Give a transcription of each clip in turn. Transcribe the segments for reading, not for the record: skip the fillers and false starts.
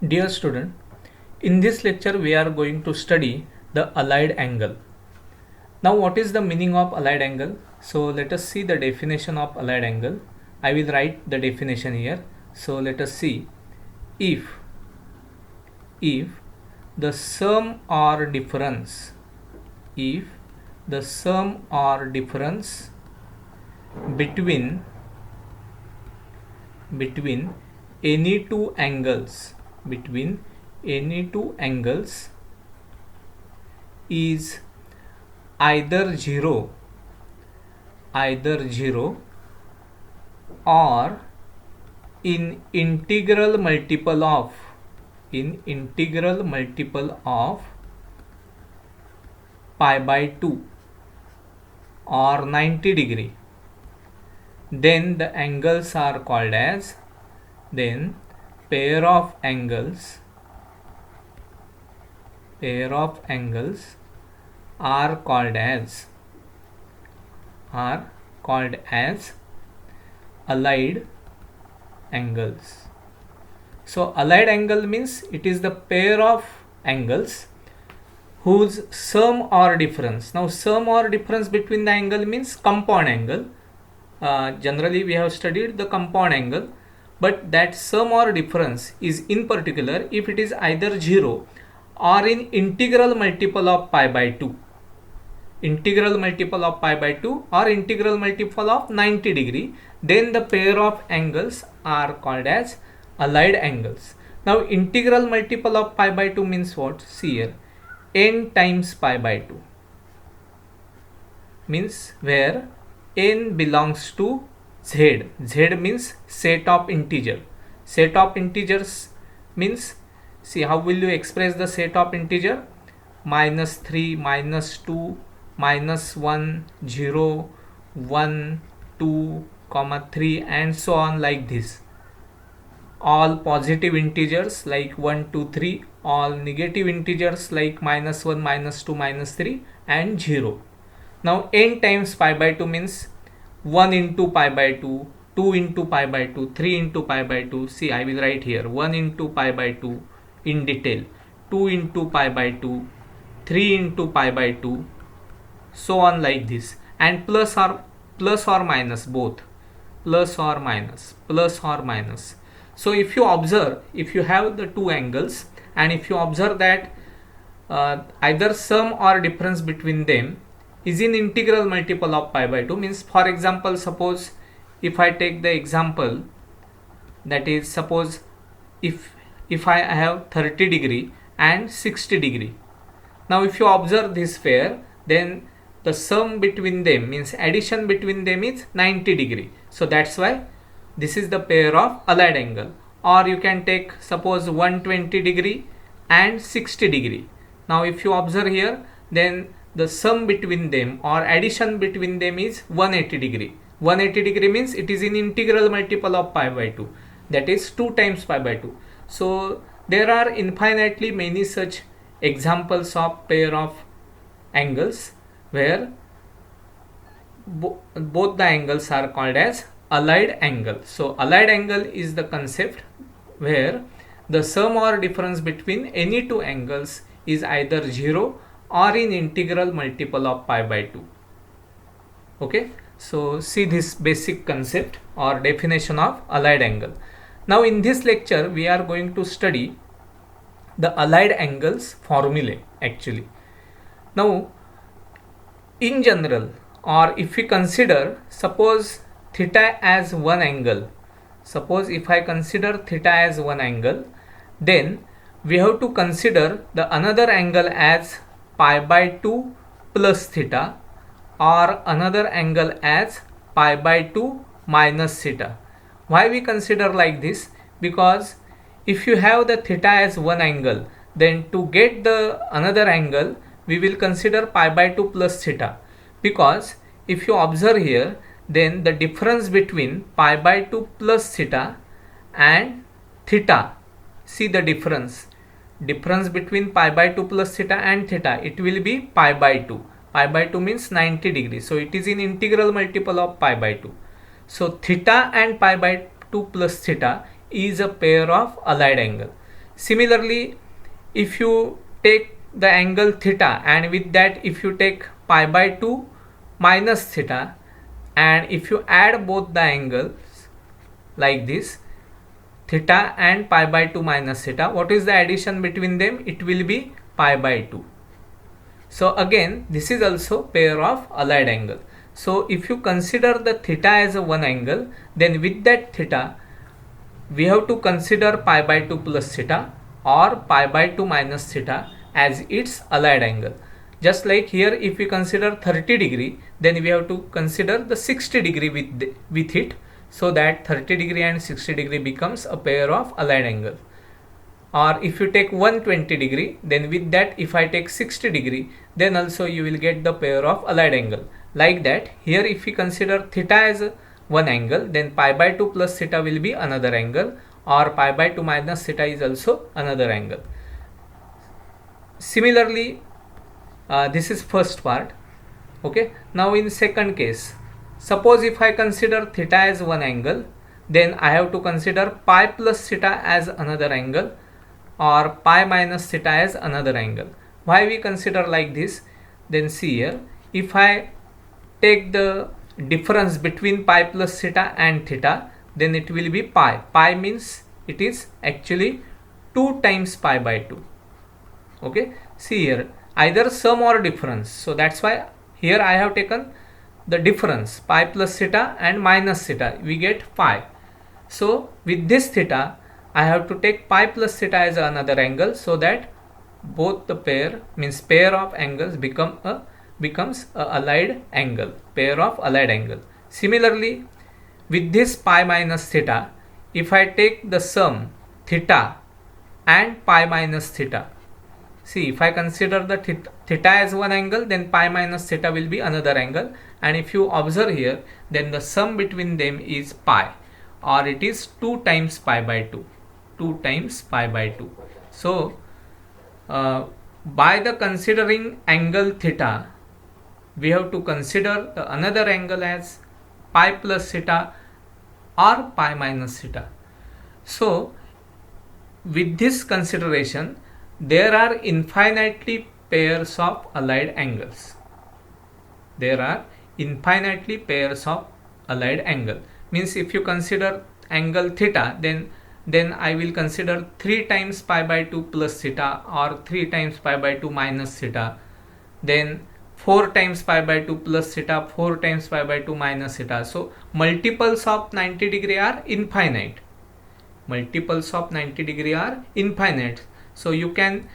Dear student, in this lecture we are going to study the allied angle. Now what is the meaning of allied angle? So let us see the definition of allied angle. I will write the definition here. So let us see. If the sum or difference if the sum or difference between any two angles is either zero or in integral multiple of pi by 2 or 90 degree, then the angles are called as pair of angles are called as allied angles. So allied angle means it is the pair of angles whose sum or difference. Now sum or difference between the angle means compound angle. Generally we have studied the compound angle, but that sum or difference is in particular if it is either 0 or in integral multiple of pi by 2 or integral multiple of 90 degree, then the pair of angles are called as allied angles. Now integral multiple of pi by 2 means what? See here, n times pi by 2 means where n belongs to z. Z means set of integers means, see how will you express the set of integer? -3, -2, -1, 0, 1, 2, 3 and so on, like this. All positive integers like 1, 2, 3, all negative integers like -1, -2, -3 and 0. Now n times pi by 2 means 1 into pi by 2, 2 into pi by 2, 3 into pi by 2. See, I will write here 1 into pi by 2 in detail, 2 into pi by 2, 3 into pi by 2, so on, like this. And plus or minus both, plus or minus. So if you observe, if you have the two angles and if you observe that either sum or difference between them is in integral multiple of pi by 2, means for example, suppose if I take the example, that is, suppose if I have 30 degree and 60 degree. Now if you observe this pair, then the sum between them means addition between them is 90 degree. So that's why this is the pair of allied angle. Or you can take suppose 120 degree and 60 degree. Now if you observe here, then the sum between them or addition between them is 180 degree. 180 degree means it is in integral multiple of pi by 2, that is 2 times pi by 2. So there are infinitely many such examples of pair of angles where both the angles are called as allied angle. So allied angle is the concept where the sum or difference between any two angles is either 0 or in integral multiple of pi by 2. Okay, so see this basic concept or definition of allied angle. Now in this lecture we are going to study the allied angles formulae actually. Now in general, or if we consider, suppose theta as one angle, suppose if I consider theta as one angle, then we have to consider the another angle as pi by 2 plus theta or another angle as pi by 2 minus theta. Why we consider like this? Because if you have the theta as one angle, then to get the another angle we will consider pi by 2 plus theta, because if you observe here, then the difference between pi by 2 plus theta and theta, see the difference between pi by 2 plus theta and theta, it will be pi by 2. Pi by 2 means 90 degrees, so it is in integral multiple of pi by 2. So theta and pi by 2 plus theta is a pair of allied angle. Similarly, if you take the angle theta, and with that if you take pi by 2 minus theta, and if you add both the angles like this, theta and pi by 2 minus theta, what is the addition between them? It will be pi by 2. So again, this is also pair of allied angle. So if you consider the theta as a one angle, then with that theta we have to consider pi by 2 plus theta or pi by 2 minus theta as its allied angle. Just like here, if we consider 30 degree, then we have to consider the 60 degree with it, so that 30 degree and 60 degree becomes a pair of allied angle. Or if you take 120 degree, then with that if I take 60 degree, then also you will get the pair of allied angle. Like that, here if we consider theta as one angle, then pi by 2 plus theta will be another angle, or pi by 2 minus theta is also another angle. Similarly, this is first part. Okay, now in second case, suppose if I consider theta as one angle, then I have to consider pi plus theta as another angle, or pi minus theta as another angle. Why we consider like this? Then see here, if I take the difference between pi plus theta and theta, then it will be pi. Pi means it is actually 2 times pi by 2. Okay, see here, either sum or difference. So that's why here I have taken the difference, pi plus theta and minus theta, we get pi. So with this theta I have to take pi plus theta as another angle, so that both the pair of angles becomes a allied angle, pair of allied angle. Similarly, with this pi minus theta, if I take the sum theta and pi minus theta, see, if I consider the theta as one angle, then pi minus theta will be another angle, and if you observe here, then the sum between them is pi, or it is 2 times pi by 2. 2 times pi by 2. So by the considering angle theta, we have to consider the another angle as pi plus theta or pi minus theta. So with this consideration, there are infinitely pairs of allied angles. There are infinitely pairs of allied angle. Means if you consider angle theta, then I will consider 3 times pi by 2 plus theta, or 3 times pi by 2 minus theta, then 4 times pi by 2 plus theta, 4 times pi by 2 minus theta. So multiples of 90 degree are infinite. Multiples of 90 degree are infinite. So you can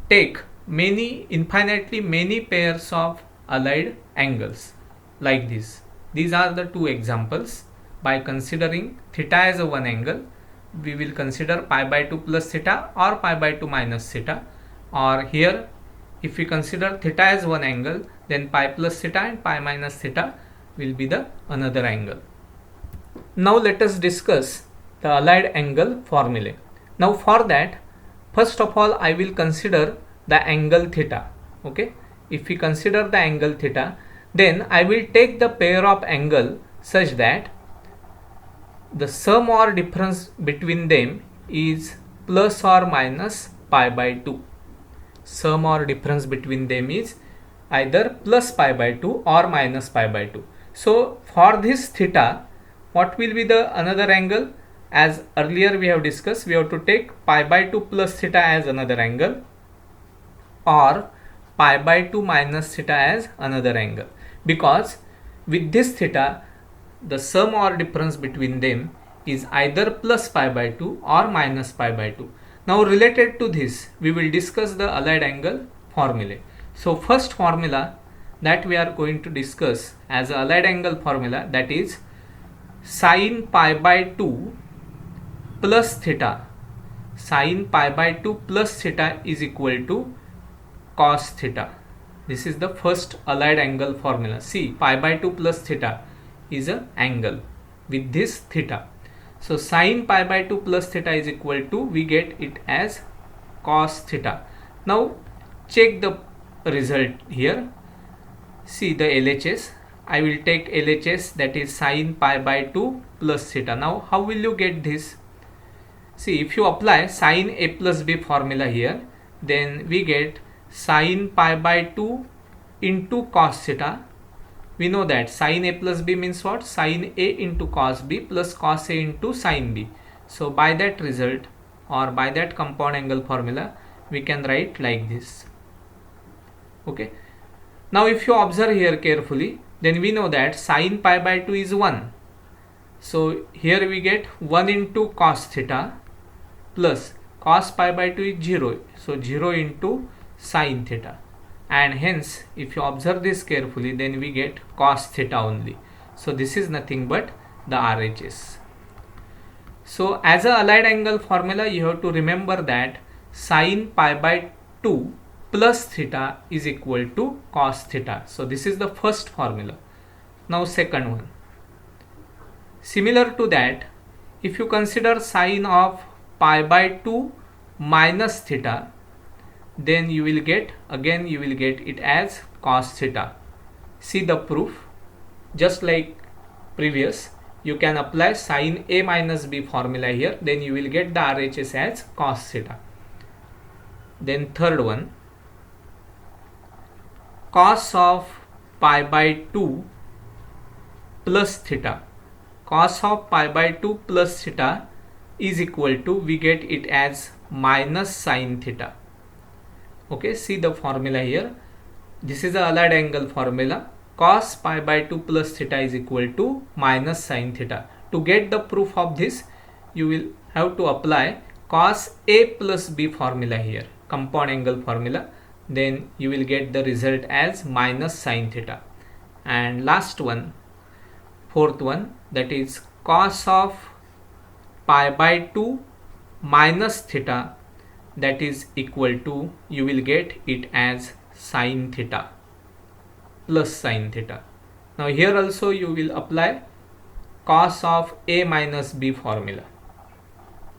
take infinitely many pairs of allied angles like this. These are the two examples. By considering theta as a one angle, we will consider pi by 2 plus theta or pi by 2 minus theta. Or here, if we consider theta as one angle, then pi plus theta and pi minus theta will be the another angle. Now let us discuss the allied angle formulae. Now for that, first of all, I will consider the angle theta. Okay, if we consider the angle theta, then I will take the pair of angle such that the sum or difference between them is plus or minus pi by 2. Sum or difference between them is either plus pi by 2 or minus pi by 2. So for this theta, what will be the another angle? As earlier we have discussed, we have to take pi by 2 plus theta as another angle, or pi by 2 minus theta as another angle, because with this theta, the sum or difference between them is either plus pi by 2 or minus pi by 2. Now related to this, we will discuss the allied angle formulae. So first formula that we are going to discuss as a allied angle formula, that is sin pi by 2 plus theta. Sin pi by 2 plus theta is equal to cos theta. This is the first allied angle formula. See, pi by 2 plus theta is an angle with this theta. So sin pi by 2 plus theta is equal to, we get it as cos theta. Now check the result here. See the LHS. I will take LHS, that is sin pi by 2 plus theta. Now how will you get this? See, if you apply sine a plus b formula here, then we get sine pi by 2 into cos theta. We know that sine a plus b means what? Sine a into cos b plus cos a into sine b. So by that result, or by that compound angle formula, we can write like this. Okay. Now if you observe here carefully, then we know that sine pi by 2 is 1. So here we get 1 into cos theta plus cos pi by 2 is 0. So 0 into sine theta. And hence if you observe this carefully, then we get cos theta only. So this is nothing but the RHS. So as a allied angle formula, you have to remember that sine pi by 2 plus theta is equal to cos theta. So this is the first formula. Now second one. Similar to that, if you consider sine of pi by 2 minus theta, then you will get it as cos theta. See the proof. Just like previous, you can apply sine a minus b formula here, then you will get the RHS as cos theta. Then third one, cos of pi by 2 plus theta. Cos of pi by 2 plus theta is equal to, we get it as minus sine theta. Okay, see the formula here. This is the allied angle formula. Cos pi by 2 plus theta is equal to minus sine theta. To get the proof of this, you will have to apply cos a plus b formula here, compound angle formula. Then you will get the result as minus sine theta. And last one, fourth one, that is cos of pi by 2 minus theta, that is equal to, you will get it as sine theta plus sine theta. Now here also you will apply cos of a minus b formula,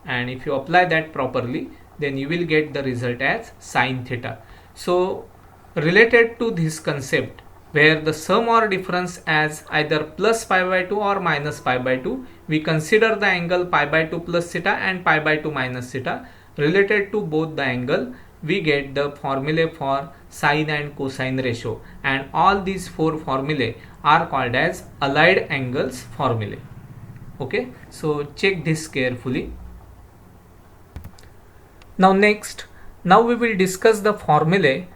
and if you apply that properly, then you will get the result as sine theta. So related to this concept, where the sum or difference as either plus pi by 2 or minus pi by 2, we consider the angle pi by 2 plus theta and pi by 2 minus theta. Related to both the angle, we get the formulae for sine and cosine ratio, and all these four formulae are called as allied angles formulae. Okay, so check this carefully. Now now we will discuss the formulae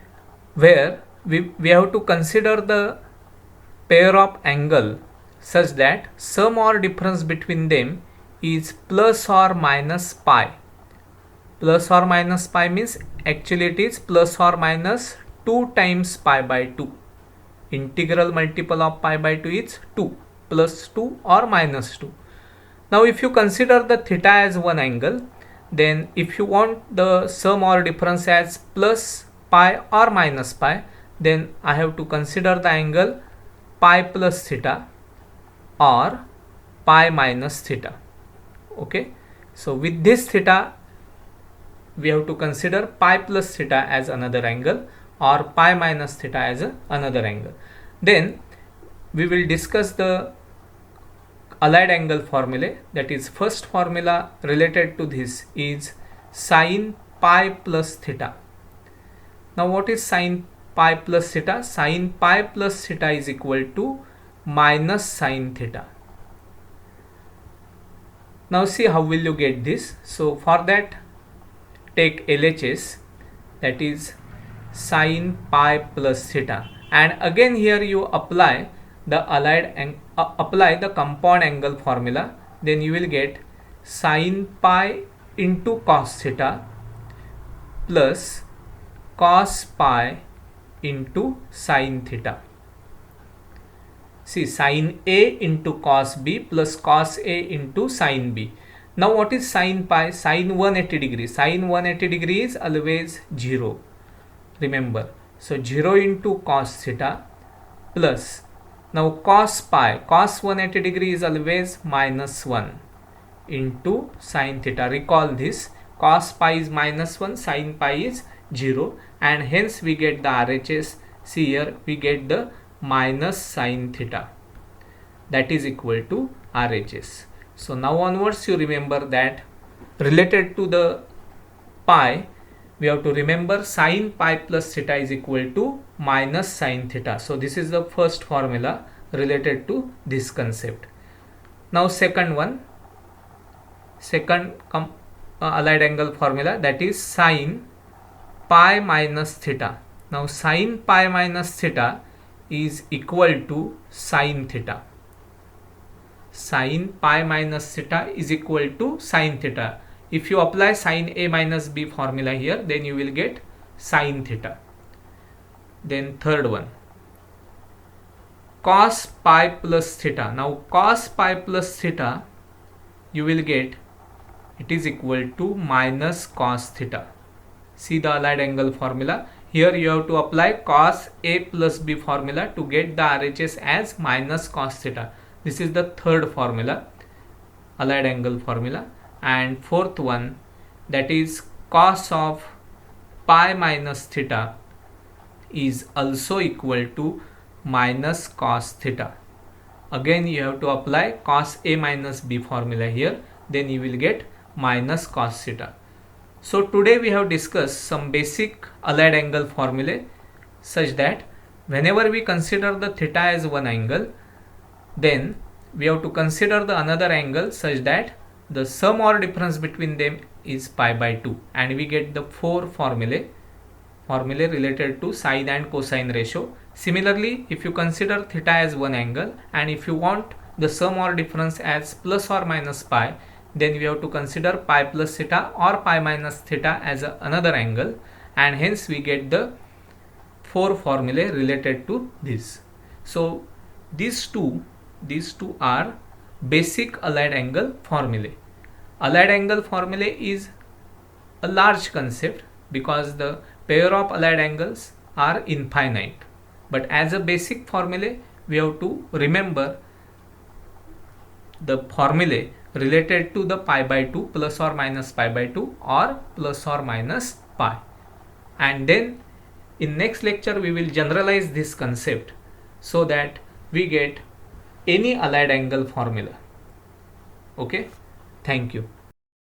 where we have to consider the pair of angle such that sum or difference between them is plus or minus pi. Plus or minus pi means actually it is plus or minus 2 times pi by 2. Integral multiple of pi by 2 is 2, plus 2 or minus 2. Now if you consider the theta as one angle, then if you want the sum or difference as plus pi or minus pi, then I have to consider the angle pi plus theta or pi minus theta. Okay, so with this theta, we have to consider pi plus theta as another angle or pi minus theta as another angle. Then we will discuss the allied angle formulae. That is, first formula related to this is sine pi plus theta. Now what is sine pi plus theta? Sine pi plus theta is equal to minus sine theta. Now see how will you get this. So for that, take LHS, that is sine pi plus theta, and again here you apply the apply the compound angle formula. Then you will get sine pi into cos theta plus cos pi into sine theta. See, sine A into cos B plus cos A into sine B. Now what is sine pi? Sine 180 degree. Sine 180 degree is always 0. Remember. So 0 into cos theta plus, now cos pi. Cos 180 degree is always minus 1 into sine theta. Recall this. Cos pi is minus 1, sine pi is 0, and hence we get the RHS. See here, we get the minus sine theta. That is equal to RHS. So now onwards you remember that related to the pi, we have to remember sin pi plus theta is equal to minus sin theta. So this is the first formula related to this concept. Now second one, allied angle formula, that is sin pi minus theta. Now sin pi minus theta is equal to sin theta. Sin pi minus theta is equal to sin theta. If you apply sin A minus B formula here, then you will get sin theta. Then third one, cos pi plus theta. Now cos pi plus theta, you will get, it is equal to minus cos theta. See the allied angle formula. Here you have to apply cos A plus B formula to get the RHS as minus cos theta. This is the third formula, allied angle formula. And fourth one, that is cos of pi minus theta is also equal to minus cos theta. Again you have to apply cos A minus B formula here, then you will get minus cos theta. So today we have discussed some basic allied angle formulae such that whenever we consider the theta as one angle, then we have to consider the another angle such that the sum or difference between them is pi by 2, and we get the four formulae related to sine and cosine ratio. Similarly, if you consider theta as one angle and if you want the sum or difference as plus or minus pi, then we have to consider pi plus theta or pi minus theta as another angle, and hence we get the four formulae related to this. So these two are basic allied angle formulae. Allied angle formulae is a large concept because the pair of allied angles are infinite, but as a basic formulae we have to remember the formulae related to the pi by 2, plus or minus pi by 2, or plus or minus pi. And then in next lecture we will generalize this concept so that we get any allied angle formula. Okay, thank you.